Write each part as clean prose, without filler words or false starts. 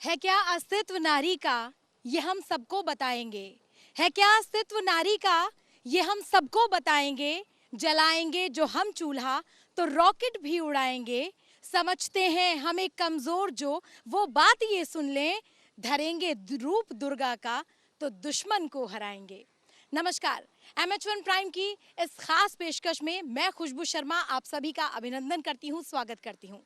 है क्या अस्तित्व नारी का, ये हम सबको बताएंगे। है क्या अस्तित्व नारी का, ये हम सबको बताएंगे। जलाएंगे जो हम चूल्हा, तो रॉकेट भी उड़ाएंगे। समझते हैं हम एक कमजोर जो, वो बात ये सुन लें। धरेंगे रूप दुर्गा का, तो दुश्मन को हराएंगे। नमस्कार, MH1 प्राइम की इस खास पेशकश में मैं खुशबू शर्मा आप सभी का अभिनंदन करती हूँ, स्वागत करती हूँ।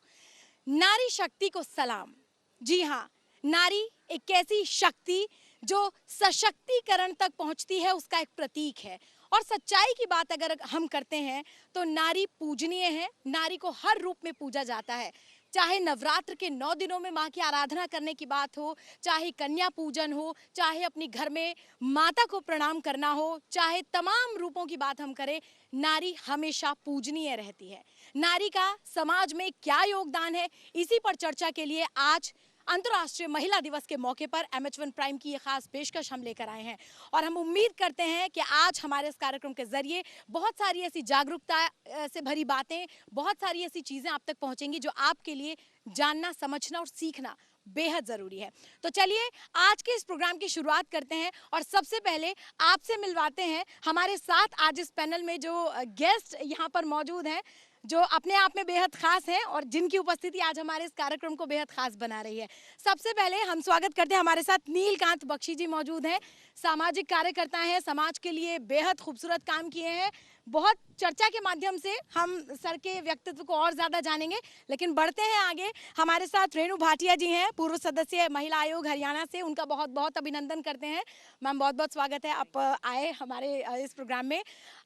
नारी शक्ति को सलाम। जी हाँ, नारी एक ऐसी शक्ति जो सशक्तिकरण तक पहुंचती है, उसका एक प्रतीक है। और सच्चाई की बात अगर हम करते हैं तो नारी पूजनीय है। नारी को हर रूप में पूजा जाता है, चाहे नवरात्र के 9 दिनों में माँ की आराधना करने की बात हो, चाहे कन्या पूजन हो, चाहे अपनी घर में माता को प्रणाम करना हो, चाहे तमाम रूपों की बात हम करें, नारी हमेशा पूजनीय रहती है। नारी का समाज में क्या योगदान है, इसी पर चर्चा के लिए आज अंतर्राष्ट्रीय महिला दिवस के मौके पर MH1 प्राइम की ये खास पेशकश हम लेकर आए हैं। और हम उम्मीद करते हैं कि आज हमारे इस कार्यक्रम के जरिए बहुत सारी ऐसी जागरूकता से भरी बातें, बहुत सारी ऐसी चीजें आप तक पहुंचेंगी जो आपके लिए जानना, समझना और सीखना बेहद जरूरी है। तो चलिए आज के इस प्रोग्राम की शुरुआत करते हैं और सबसे पहले आपसे मिलवाते हैं हमारे साथ आज इस पैनल में जो गेस्ट यहाँ पर मौजूद हैं, जो अपने आप में बेहद खास हैं और जिनकी उपस्थिति आज हमारे इस कार्यक्रम को बेहद खास बना रही है। सबसे पहले हम स्वागत करते हैं, हमारे साथ नीलकांत बख्शी जी मौजूद हैं। सामाजिक कार्यकर्ता हैं, समाज के लिए बेहद खूबसूरत काम किए हैं। बहुत चर्चा के माध्यम से हम सर के व्यक्तित्व को और ज्यादा जानेंगे, लेकिन बढ़ते हैं आगे। हमारे साथ रेणु भाटिया जी हैं, पूर्व सदस्य महिला आयोग हरियाणा से। उनका बहुत बहुत अभिनंदन करते हैं। मैम, बहुत बहुत स्वागत है, आप आए हमारे इस प्रोग्राम में।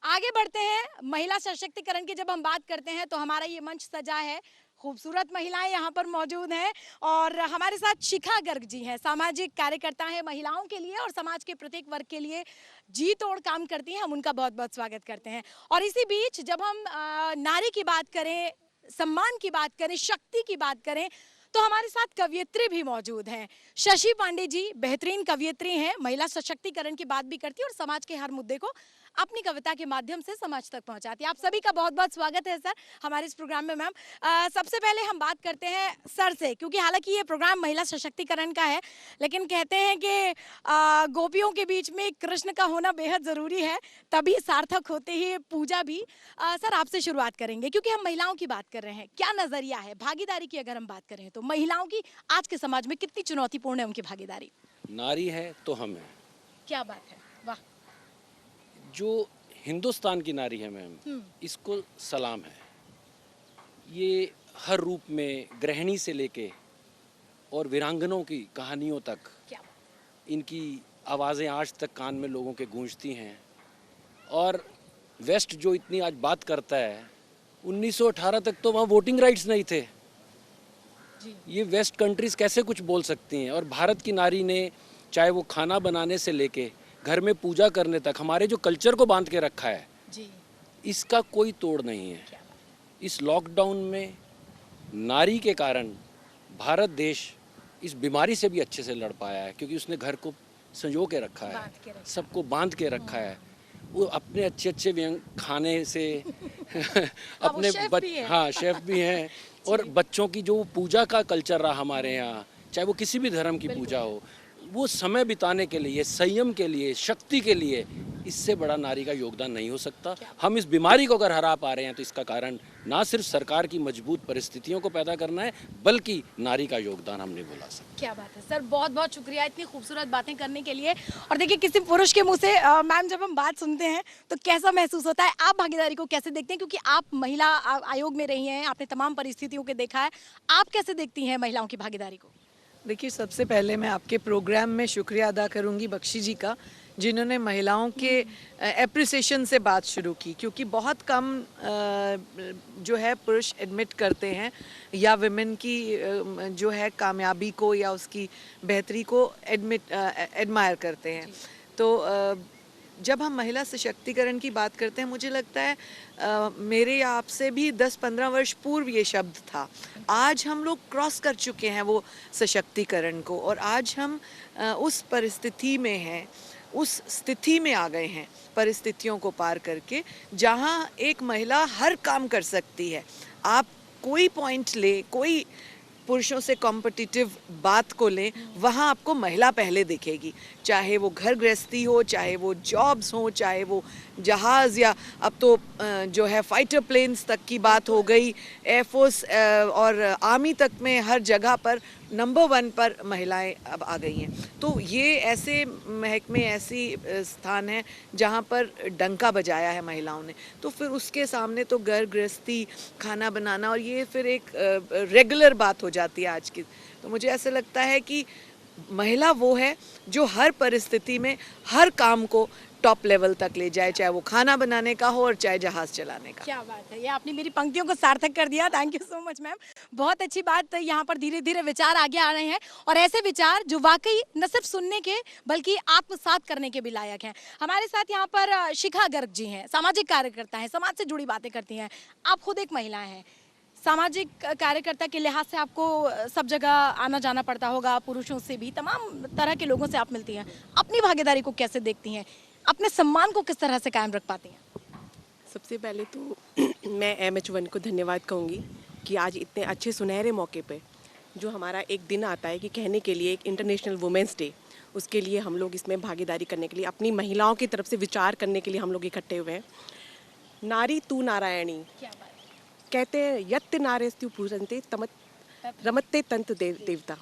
आगे बढ़ते हैं, महिला सशक्तिकरण की जब हम बात करते हैं तो हमारा ये मंच सजा है, खूबसूरत महिलाएं यहाँ पर मौजूद हैं। और हमारे साथ शिखा गर्ग जी हैं, सामाजिक कार्यकर्ता हैं, महिलाओं के लिए और समाज के प्रत्येक वर्ग के लिए जी तोड़ काम करती हैं। हम उनका बहुत बहुत स्वागत करते हैं। और इसी बीच जब हम नारी की बात करें, सम्मान की बात करें, शक्ति की बात करें, तो हमारे साथ कवयित्री भी मौजूद हैं। शशि पांडे जी बेहतरीन कवयित्री हैं, महिला सशक्तिकरण की बात भी करती है और समाज के हर मुद्दे को अपनी कविता के माध्यम से समाज तक पहुंचाती है। आप सभी का बहुत बहुत स्वागत है सर हमारे इस प्रोग्राम में। मैम, सबसे पहले हम बात करते हैं सर से, क्योंकि हालांकि ये प्रोग्राम महिला सशक्तिकरण का है, लेकिन कहते हैं कि गोपियों के बीच में कृष्ण का होना बेहद जरूरी है, तभी सार्थक होते ही पूजा भी। सर, आपसे शुरुआत करेंगे क्योंकि हम महिलाओं की बात कर रहे हैं। क्या नजरिया है भागीदारी की, अगर हम बात करें तो महिलाओं की आज के समाज में कितनी चुनौतीपूर्ण है उनकी भागीदारी? नारी है तो हम हैं। क्या बात है, वाह। जो हिंदुस्तान की नारी है मैम, इसको सलाम है। ये हर रूप में, गृहिणी से लेके और वीरांगनों की कहानियों तक, क्या इनकी आवाज़ें आज तक कान में लोगों के गूंजती हैं। और वेस्ट जो इतनी आज बात करता है, 1918 तक तो वहाँ वोटिंग राइट्स नहीं थे जी। ये वेस्ट कंट्रीज कैसे कुछ बोल सकती हैं? और भारत की नारी ने, चाहे वो खाना बनाने से लेके घर में पूजा करने तक, हमारे जो कल्चर को बांध के रखा है जी। इसका कोई तोड़ नहीं है। इस लॉकडाउन में नारी के कारण भारत देश इस बीमारी से भी अच्छे से लड़ पाया है, क्योंकि उसने घर को संजो के रखा है, सबको बांध के रखा है। वो अपने अच्छे अच्छे व्यंग खाने से अपने हाँ, शेफ भी हैं। और बच्चों की जो पूजा का कल्चर रहा हमारे यहाँ, चाहे वो किसी भी धर्म की पूजा हो, वो समय बिताने के लिए, संयम के लिए, शक्ति के लिए, इससे बड़ा नारी का योगदान नहीं हो सकता। हम इस बीमारी को अगर हरा पा रहे हैं तो इसका कारण ना सिर्फ सरकार की मजबूत परिस्थितियों को पैदा करना है, बल्कि नारी का योगदान हम नहीं भुला सकते। क्या बात है सर, बहुत बहुत शुक्रिया इतनी खूबसूरत बातें करने के लिए। और देखिए, किसी पुरुष के मुंह से मैम जब हम बात सुनते हैं तो कैसा महसूस होता है? आप भागीदारी को कैसे देखते हैं, क्योंकि आप महिला आयोग में रही हैं, आपने तमाम परिस्थितियों को देखा है, आप कैसे देखती हैं महिलाओं की भागीदारी को? देखिए, सबसे पहले मैं आपके प्रोग्राम में शुक्रिया अदा करूंगी बख्शी जी का, जिन्होंने महिलाओं के एप्रिसिएशन से बात शुरू की, क्योंकि बहुत कम जो है पुरुष एडमिट करते हैं या विमेन की जो है कामयाबी को या उसकी बेहतरी को एडमायर करते हैं। तो जब हम महिला सशक्तिकरण की बात करते हैं, मुझे लगता है मेरे या आपसे भी 10-15 वर्ष पूर्व ये शब्द था। आज हम लोग क्रॉस कर चुके हैं वो सशक्तिकरण को, और आज हम उस परिस्थिति में हैं, उस स्थिति में आ गए हैं, परिस्थितियों को पार करके, जहाँ एक महिला हर काम कर सकती है। आप कोई पॉइंट ले, कोई पुरुषों से कॉम्पिटिटिव बात को लें, वहाँ आपको महिला पहले दिखेगी, चाहे वो घर गृहस्थी हो, चाहे वो जॉब्स हो, चाहे वो जहाज़, या अब तो जो है फाइटर प्लेन्स तक की बात हो गई, एयरफोर्स और आर्मी तक में हर जगह पर नंबर 1 पर महिलाएं अब आ गई हैं। तो ये ऐसे महकमे, ऐसी स्थान है जहाँ पर डंका बजाया है महिलाओं ने, तो फिर उसके सामने तो घर गृहस्थी, खाना बनाना, और ये फिर एक रेगुलर बात हो जाती है आज की। तो मुझे ऐसा लगता है कि महिला वो है जो हर परिस्थिति में हर काम को टॉप लेवल तक ले जाए, चाहे वो खाना बनाने का हो और चाहे जहाज चलाने का। क्या बात है, ये आपने मेरी पंक्तियों को सार्थक कर दिया। Thank you so much ma'am, बहुत अच्छी बात। यहाँ पर धीरे धीरे विचार आगे आ रहे हैं, और ऐसे विचार जो वाकई न सिर्फ सुनने के बल्कि आत्मसात करने के भी लायक हैं। हमारे साथ यहाँ पर शिखा गर्ग जी हैं, सामाजिक कार्यकर्ता हैं, समाज से जुड़ी बातें करती हैं। आप खुद एक महिला हैं, सामाजिक कार्यकर्ता के लिहाज से आपको सब जगह आना जाना पड़ता होगा, पुरुषों से भी, तमाम तरह के लोगों से आप मिलती हैं। अपनी भागीदारी को कैसे देखती हैं, अपने सम्मान को किस तरह से कायम रख पाती हैं? सबसे पहले तो मैं MH1 को धन्यवाद कहूँगी कि आज इतने अच्छे सुनहरे मौके पे जो हमारा एक दिन आता है कि कहने के लिए एक इंटरनेशनल वुमेंस डे, उसके लिए हम लोग इसमें भागीदारी करने के लिए, अपनी महिलाओं की तरफ से विचार करने के लिए हम लोग इकट्ठे हुए हैं। नारी तू नारायणी, कहते हैं यत्त नारेस्तु पूजन्ते रमत्ते तंत्र देवता।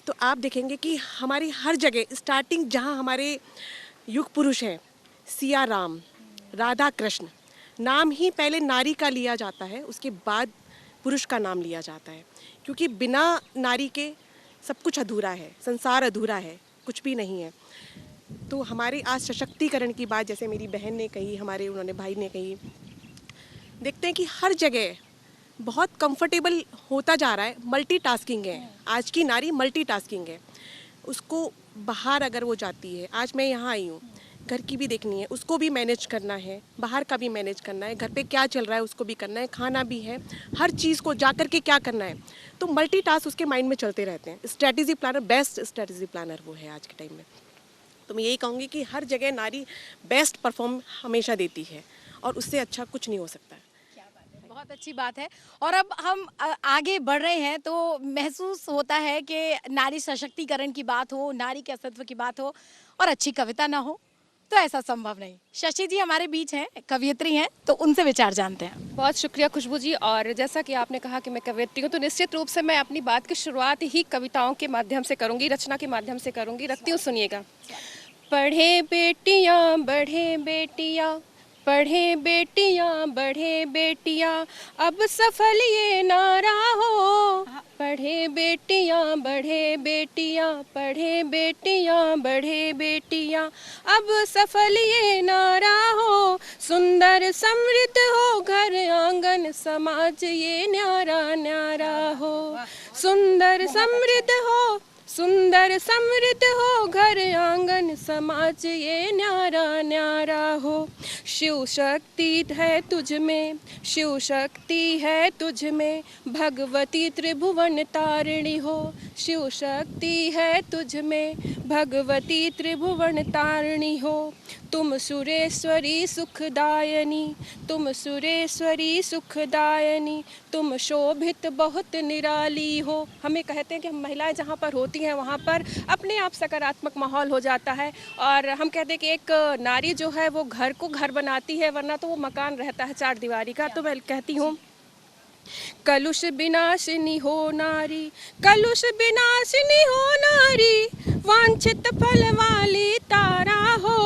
तो आप देखेंगे कि हमारी हर जगह स्टार्टिंग जहाँ हमारे युग पुरुष हैं, सिया राम, राधा कृष्ण, नाम ही पहले नारी का लिया जाता है, उसके बाद पुरुष का नाम लिया जाता है, क्योंकि बिना नारी के सब कुछ अधूरा है, संसार अधूरा है, कुछ भी नहीं है। तो हमारे आज सशक्तिकरण की बात जैसे मेरी बहन ने कही, हमारे उन्होंने भाई ने कही, देखते हैं कि हर जगह बहुत कंफर्टेबल होता जा रहा है। मल्टीटास्किंग है, आज की नारी मल्टीटास्किंग है। उसको बाहर अगर वो जाती है, आज मैं यहाँ आई हूँ, घर की भी देखनी है, उसको भी मैनेज करना है, बाहर का भी मैनेज करना है, घर पे क्या चल रहा है उसको भी करना है, खाना भी है, हर चीज़ को जा कर के क्या करना है, तो मल्टीटास्क उसके माइंड में चलते रहते हैं। Strategy planner, best strategy planner वो है आज के टाइम में। तो मैं यही कहूँगी कि हर जगह नारी बेस्ट परफॉर्म हमेशा देती है, और उससे अच्छा कुछ नहीं हो सकता है। बहुत अच्छी बात है। और अब हम आगे बढ़ रहे हैं तो महसूस होता है कि नारी सशक्तिकरण की बात हो, नारी के अस्तित्व की बात हो और अच्छी कविता ना हो तो ऐसा संभव नहीं। शशि जी हमारे बीच हैं, कवयित्री हैं, तो उनसे विचार जानते हैं। बहुत शुक्रिया खुशबू जी। और जैसा कि आपने कहा कि मैं कवयित्री हूँ, तो निश्चित रूप से मैं अपनी बात की शुरुआत ही कविताओं के माध्यम से करूँगी, रचना के माध्यम से करूँगी। रखती हूँ, सुनिएगा। पढ़े बेटियाँ बढ़े बेटियाँ, पढ़े बेटियाँ बढ़े बेटियाँ, अब सफल ये नारा हो। पढ़े बेटियाँ बढ़े बेटियाँ, पढ़े बेटियाँ बढ़े बेटियाँ, अब सफल ये नारा हो। सुंदर समृद्ध हो घर आंगन समाज ये न्यारा न्यारा हो। सुंदर समृद्ध हो, सुंदर समृद्ध हो घर आंगन समाज ये न्यारा न्यारा हो। शिव शक्ति है तुझ में, शिव शक्ति है तुझ में, भगवती त्रिभुवन तारिणी हो। शिव शक्ति है तुझ में, भगवती त्रिभुवन तारिणी हो। तुम सुरेश्वरी सुखदायनी, तुम सुरेश्वरी सुखदायनी, तुम शोभित बहुत निराली हो। हमें कहते हैं कि हम महिलाएं जहाँ पर होती हैं वहाँ पर अपने आप सकारात्मक माहौल हो जाता है। और हम कहते हैं कि एक नारी जो है वो घर को घर बनाती है, वरना तो वो मकान रहता है चार दीवारी का। तो मैं कहती हूँ, कलुष विनाशिनी हो नारी, कलुष विनाशिनी हो नारी, वांछित फल वाली तारा हो।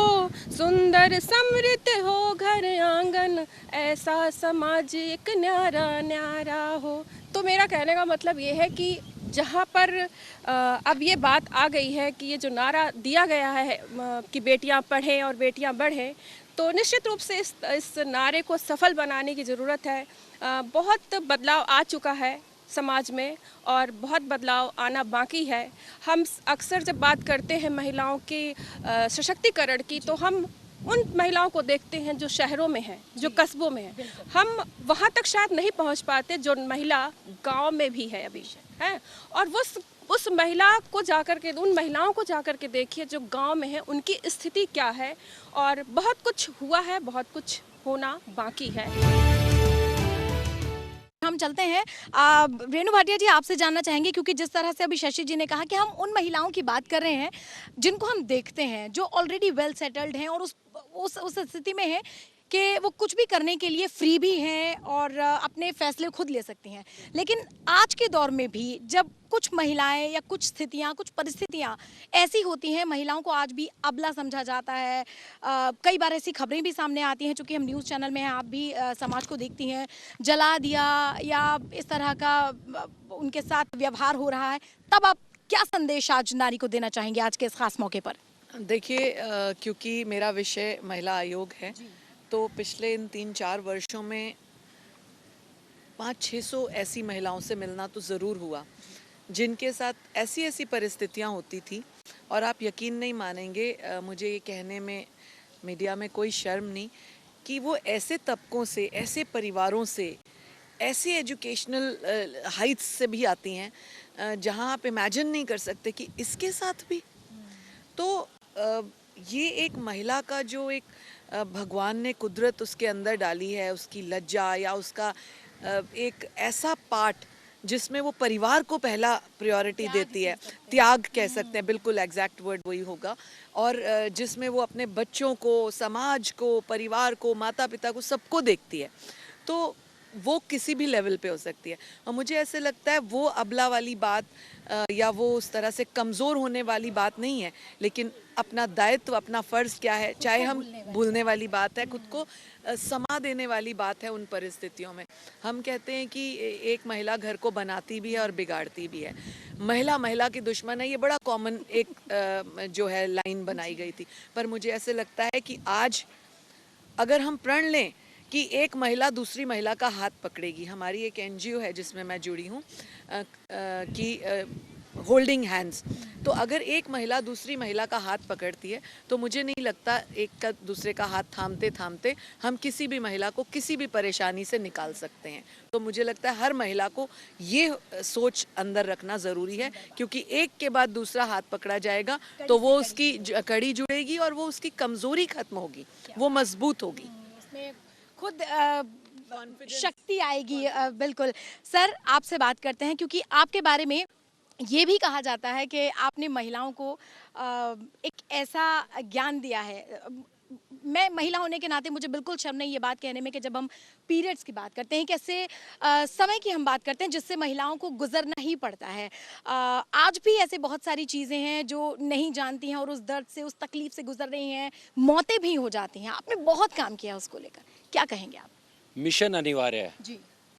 सुंदर समृद्ध हो घर आंगन, ऐसा समाज एक न्यारा न्यारा हो। तो मेरा कहने का मतलब ये है कि जहाँ पर अब ये बात आ गई है कि ये जो नारा दिया गया है कि बेटियाँ पढ़ें और बेटियाँ बढ़ें, तो निश्चित रूप से इस नारे को सफल बनाने की ज़रूरत है। बहुत बदलाव आ चुका है समाज में और बहुत बदलाव आना बाकी है। हम अक्सर जब बात करते हैं महिलाओं के सशक्तिकरण की, तो हम उन महिलाओं को देखते हैं जो शहरों में हैं, जो कस्बों में हैं। हम वहाँ तक शायद नहीं पहुँच पाते जो महिला गांव में भी है अभी है। और वो उस महिला को जाकर के, उन महिलाओं को जाकर के देखिए जो गांव में है, उनकी स्थिति क्या है। और बहुत कुछ हुआ है, बहुत कुछ होना बाकी है। हम चलते हैं रेणु भाटिया जी, आपसे जानना चाहेंगे, क्योंकि जिस तरह से अभी शशि जी ने कहा कि हम उन महिलाओं की बात कर रहे हैं जिनको हम देखते हैं जो ऑलरेडी वेल सेटल्ड हैं और उस स्थिति में है कि वो कुछ भी करने के लिए फ्री भी हैं और अपने फैसले खुद ले सकती हैं। लेकिन आज के दौर में भी जब कुछ महिलाएं या कुछ स्थितियां, कुछ परिस्थितियां ऐसी होती हैं, महिलाओं को आज भी अबला समझा जाता है। कई बार ऐसी खबरें भी सामने आती हैं, चूंकि हम न्यूज़ चैनल में हैं, आप भी समाज को देखती हैं, जला दिया या इस तरह का उनके साथ व्यवहार हो रहा है। तब आप क्या संदेश आज नारी को देना चाहेंगे आज के इस खास मौके पर? देखिए, क्योंकि मेरा विषय महिला आयोग है, तो पिछले इन 3-4 वर्षों में 500-600 ऐसी महिलाओं से मिलना तो ज़रूर हुआ जिनके साथ ऐसी ऐसी परिस्थितियां होती थी। और आप यकीन नहीं मानेंगे, मुझे ये कहने में मीडिया में कोई शर्म नहीं कि वो ऐसे तबकों से, ऐसे परिवारों से, ऐसे एजुकेशनल हाइट्स से भी आती हैं जहां आप इमेजिन नहीं कर सकते कि इसके साथ भी। तो ये एक महिला का जो एक भगवान ने कुदरत उसके अंदर डाली है, उसकी लज्जा या उसका एक ऐसा पार्ट जिसमें वो परिवार को पहला प्रायोरिटी देती है, त्याग कह सकते हैं, बिल्कुल एग्जैक्ट वर्ड वही होगा। और जिसमें वो अपने बच्चों को, समाज को, परिवार को, माता पिता को, सबको देखती है, तो वो किसी भी लेवल पे हो सकती है। और मुझे ऐसे लगता है वो अबला वाली बात या वो उस तरह से कमज़ोर होने वाली बात नहीं है, लेकिन अपना दायित्व, अपना फ़र्ज़ क्या है, चाहे हम भूलने वाली बात है, खुद को समा देने वाली बात है उन परिस्थितियों में। हम कहते हैं कि एक महिला घर को बनाती भी है और बिगाड़ती भी है। महिला महिला की दुश्मन है, ये बड़ा कॉमन एक जो है लाइन बनाई गई थी। पर मुझे ऐसे लगता है कि आज अगर हम प्रण लें कि एक महिला दूसरी महिला का हाथ पकड़ेगी, हमारी एक NGO है जिसमें मैं जुड़ी हूँ कि होल्डिंग हैंड्स, तो अगर एक महिला दूसरी महिला का हाथ पकड़ती है तो मुझे नहीं लगता एक का दूसरे का हाथ थामते थामते हम किसी भी महिला को किसी भी परेशानी से निकाल सकते हैं। तो मुझे लगता है हर महिला को ये सोच अंदर रखना ज़रूरी है, क्योंकि एक के बाद दूसरा हाथ पकड़ा जाएगा तो वो उसकी कड़ी जुड़ेगी और वो उसकी कमज़ोरी खत्म होगी, वो मजबूत होगी, खुद शक्ति आएगी। बिल्कुल सर, आपसे बात करते हैं, क्योंकि आपके बारे में ये भी कहा जाता है कि आपने महिलाओं को एक ऐसा ज्ञान दिया है। मैं महिला होने के नाते मुझे बिल्कुल शर्म नहीं ये बात कहने में कि जब हम पीरियड्स की बात करते हैं, कैसे समय की हम बात करते हैं जिससे महिलाओं को गुजरना ही पड़ता है। आज भी ऐसे बहुत सारी चीज़ें हैं जो नहीं जानती हैं और उस दर्द से, उस तकलीफ से गुजर रही हैं, मौतें भी हो जाती हैं। आपने बहुत काम किया उसको लेकर, क्या कहेंगे आप? मिशन अनिवार्य है जी।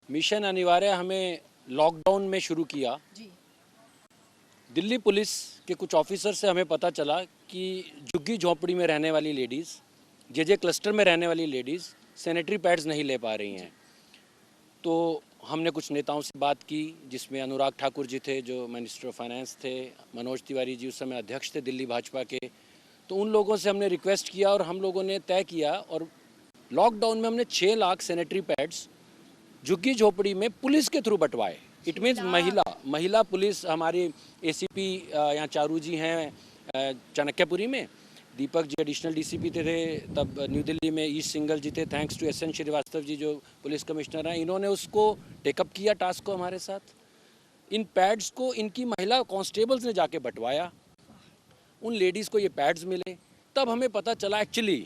मिशन अनिवार्य हमें लॉकडाउन में शुरू किया। जी। दिल्ली पुलिस के कुछ ऑफिसर से हमें पता चला कि झुग्गी झोंपड़ी में रहने वाली लेडीज़, जे क्लस्टर में रहने वाली लेडीज़ सैनिटरी पैड्स नहीं ले पा रही हैं। तो हमने कुछ नेताओं से बात की, जिसमें अनुराग ठाकुर जी थे जो मिनिस्टर ऑफ फाइनेंस थे, मनोज तिवारी जी उस समय अध्यक्ष थे दिल्ली भाजपा के। तो उन लोगों से हमने रिक्वेस्ट किया और हम लोगों ने तय किया, और लॉकडाउन में हमने 6 लाख सैनिटरी पैड्स झुग्गी झोपड़ी में पुलिस के थ्रू बंटवाए। इट मीन्स महिला पुलिस, हमारी ACP यहाँ चारू जी हैं चाणक्यपुरी में, दीपक जी एडिशनल DCP थे तब न्यू दिल्ली में, ईस्ट सिंगल जी थे, thanks to SN Srivastava ji जो पुलिस कमिश्नर हैं, इन्होंने उसको टेकअप किया टास्क को हमारे साथ। इन पैड्स को इनकी महिला कांस्टेबल्स ने जाके बंटवाया, उन लेडीज़ को ये पैड्स मिले। तब हमें पता चला एक्चुअली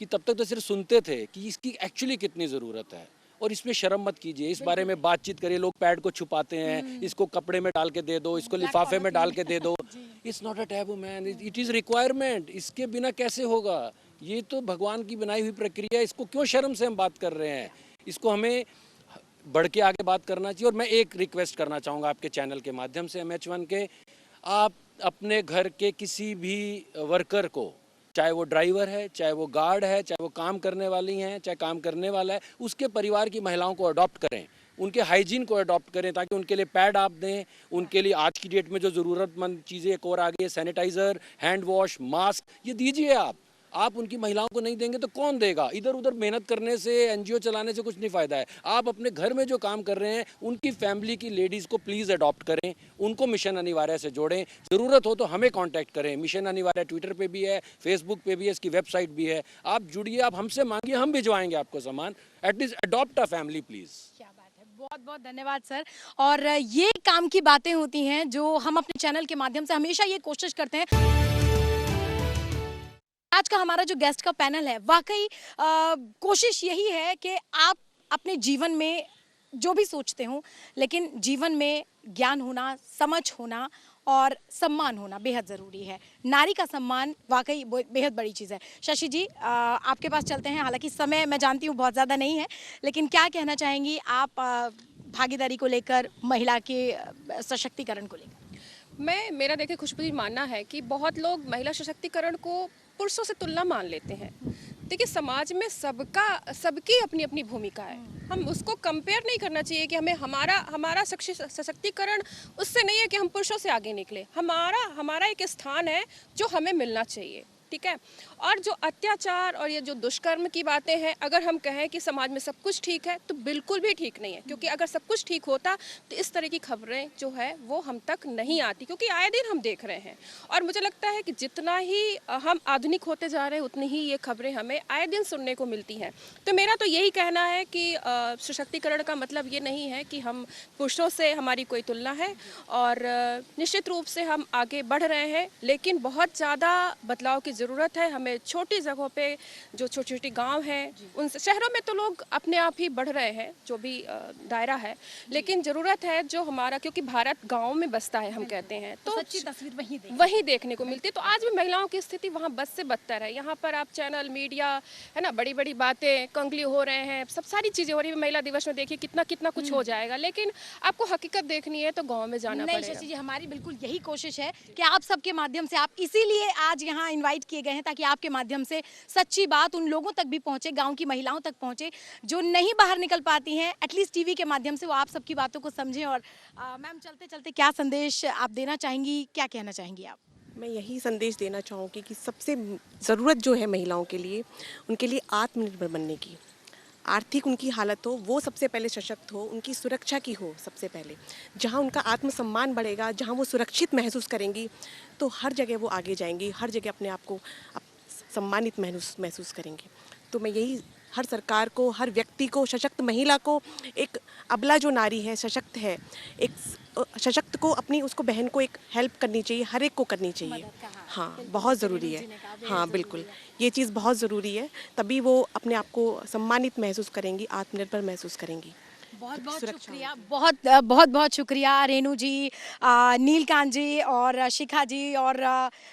कि तब तक तो सिर्फ सुनते थे कि इसकी एक्चुअली कितनी ज़रूरत है। और इसमें शर्म मत कीजिए, इस बारे में बातचीत करिए। लोग पैड को छुपाते हैं, इसको कपड़े में डाल के दे दो, इसको लिफाफे में डाल के दे दो। It's not a taboo man, it is requirement. इसके बिना कैसे होगा? ये तो भगवान की बनाई हुई प्रक्रिया है, इसको क्यों शर्म से हम बात कर रहे हैं? इसको हमें बढ़ के आगे बात करना चाहिए। और मैं एक रिक्वेस्ट करना चाहूँगा आपके चैनल के माध्यम से, MH1 के, आप अपने घर के किसी भी वर्कर को, चाहे वो ड्राइवर है, चाहे वो गार्ड है, चाहे वो काम करने वाली हैं, चाहे काम करने वाला है, उसके परिवार की महिलाओं को अडॉप्ट करें, उनके हाइजीन को अडॉप्ट करें, ताकि उनके लिए पैड आप दें। उनके लिए आज की डेट में जो ज़रूरतमंद चीज़ें एक और आ गई है, सैनिटाइज़र, हैंड वॉश, मास्क, ये दीजिए आप उनकी महिलाओं को नहीं देंगे तो कौन देगा? इधर उधर मेहनत करने से, NGO चलाने से कुछ नहीं फ़ायदा है। आप अपने घर में जो काम कर रहे हैं उनकी फैमिली की लेडीज़ को प्लीज़ अडॉप्ट करें, उनको मिशन अनिवार्य से जोड़ें। ज़रूरत हो तो हमें कांटेक्ट करें। मिशन अनिवार्य ट्विटर पे भी है, फेसबुक पे भी है, इसकी वेबसाइट भी है। आप जुड़िए, आप हमसे मांगिए, हम भिजवाएंगे आपको सामान। At least adopt a family please. क्या बात है, बहुत बहुत धन्यवाद सर। और ये काम की बातें होती हैं जो हम अपने चैनल के माध्यम से हमेशा ये कोशिश करते हैं। आज का हमारा जो गेस्ट का पैनल है, वाकई कोशिश यही है कि आप अपने जीवन में जो भी सोचते हो, लेकिन जीवन में ज्ञान होना, समझ होना और सम्मान होना बेहद ज़रूरी है। नारी का सम्मान वाकई बेहद बड़ी चीज़ है। शशि जी, आपके पास चलते हैं। हालांकि समय मैं जानती हूँ बहुत ज़्यादा नहीं है, लेकिन क्या कहना चाहेंगी आप भागीदारी को लेकर, महिला के सशक्तिकरण को लेकर? मेरा देखिए खुशबू जी मानना है कि बहुत लोग महिला सशक्तिकरण को पुरुषों से तुलना मान लेते हैं। देखिए समाज में सबकी अपनी अपनी भूमिका है। हम उसको कंपेयर नहीं करना चाहिए कि हमें हमारा सशक्तिकरण उससे नहीं है कि हम पुरुषों से आगे निकले। हमारा एक स्थान है जो हमें मिलना चाहिए, ठीक है। और जो अत्याचार और ये जो दुष्कर्म की बातें हैं, अगर हम कहें कि समाज में सब कुछ ठीक है तो बिल्कुल भी ठीक नहीं है, क्योंकि अगर सब कुछ ठीक होता तो इस तरह की खबरें जो है वो हम तक नहीं आती, क्योंकि आए दिन हम देख रहे हैं। और मुझे लगता है कि जितना ही हम आधुनिक होते जा रहे हैं उतनी ही ये खबरें हमें आए दिन सुनने को मिलती हैं। तो मेरा तो यही कहना है कि सशक्तिकरण का मतलब ये नहीं है कि हम पुरुषों से हमारी कोई तुलना है, और निश्चित रूप से हम आगे बढ़ रहे हैं, लेकिन बहुत ज़्यादा बदलाव की ज़रूरत है। हमें छोटी जगहों पे जो छोटी छोटी गांव हैं, उन शहरों में तो लोग अपने आप ही बढ़ रहे हैं, जो भी दायरा है, लेकिन ज़रूरत है जो हमारा, क्योंकि भारत गांव में बसता है हम कहते हैं, तो सच्ची तस्वीर वही देखने को मिलती है। तो आज भी महिलाओं की स्थिति वहाँ बस से बदतर है। यहाँ पर आप चैनल मीडिया है ना, बड़ी बड़ी बातें कंगली हो रहे हैं, सब सारी चीज़ें हो रही है। महिला दिवस में देखिए कितना कुछ हो जाएगा, लेकिन आपको हकीकत देखनी है तो गाँव में जाना पड़ेगा। शशि जी, हमारी बिल्कुल यही कोशिश है कि आप सबके माध्यम से, आप इसीलिए आज यहाँ इनवाइट किए गए हैं ताकि आपके माध्यम से सच्ची बात उन लोगों तक भी पहुंचे, गांव की महिलाओं तक पहुंचे जो नहीं बाहर निकल पाती हैं। एटलीस्ट टीवी के माध्यम से वो आप सबकी बातों को समझें। और मैम, चलते चलते क्या संदेश आप देना चाहेंगी, क्या कहना चाहेंगी आप? मैं यही संदेश देना चाहूँगी कि सबसे ज़रूरत जो है महिलाओं के लिए, उनके लिए आत्मनिर्भर बनने की। आर्थिक उनकी हालत हो, वो सबसे पहले सशक्त हो, उनकी सुरक्षा की हो सबसे पहले। जहाँ उनका आत्मसम्मान बढ़ेगा, जहाँ वो सुरक्षित महसूस करेंगी, तो हर जगह वो आगे जाएंगी, हर जगह अपने आप को सम्मानित महसूस करेंगे। तो मैं यही हर सरकार को, हर व्यक्ति को, सशक्त महिला को, एक अबला जो नारी है, सशक्त है, एक सशक्त को अपनी उसको बहन को एक हेल्प करनी चाहिए, हर एक को करनी चाहिए। हाँ, बहुत ज़रूरी है। हाँ बिल्कुल, ये चीज़ बहुत ज़रूरी है, तभी वो अपने आप को सम्मानित महसूस करेंगी, आत्मनिर्भर महसूस करेंगी। बहुत बहुत शुक्रिया, बहुत शुक्रिया रेणु जी, नीलकांत जी और शिखा जी और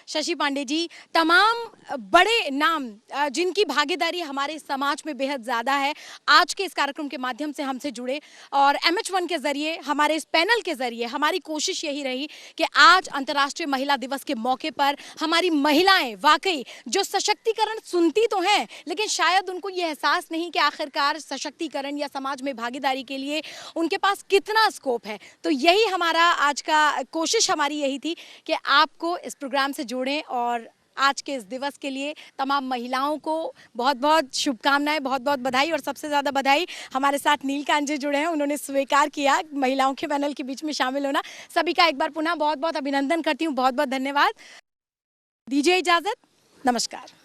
शशि पांडे जी, तमाम बड़े नाम जिनकी भागीदारी हमारे समाज में बेहद ज़्यादा है, आज के इस कार्यक्रम के माध्यम से हमसे जुड़े। और MH1 के ज़रिए, हमारे इस पैनल के ज़रिए हमारी कोशिश यही रही कि आज अंतर्राष्ट्रीय महिला दिवस के मौके पर हमारी महिलाएं वाकई जो सशक्तिकरण सुनती तो हैं, लेकिन शायद उनको ये एहसास नहीं कि आखिरकार सशक्तिकरण या समाज में भागीदारी के लिए उनके पास कितना स्कोप है। तो यही हमारा आज का कोशिश हमारी यही थी कि आपको इस प्रोग्राम से जोड़ें। और आज के इस दिवस के लिए तमाम महिलाओं को बहुत बहुत शुभकामनाएं, बहुत बहुत बधाई। और सबसे ज़्यादा बधाई हमारे साथ नीलकांत जी जुड़े हैं, उन्होंने स्वीकार किया महिलाओं के पैनल के बीच में शामिल होना। सभी का एक बार पुनः बहुत बहुत अभिनंदन करती हूँ, बहुत बहुत धन्यवाद। दीजिए इजाज़त, नमस्कार।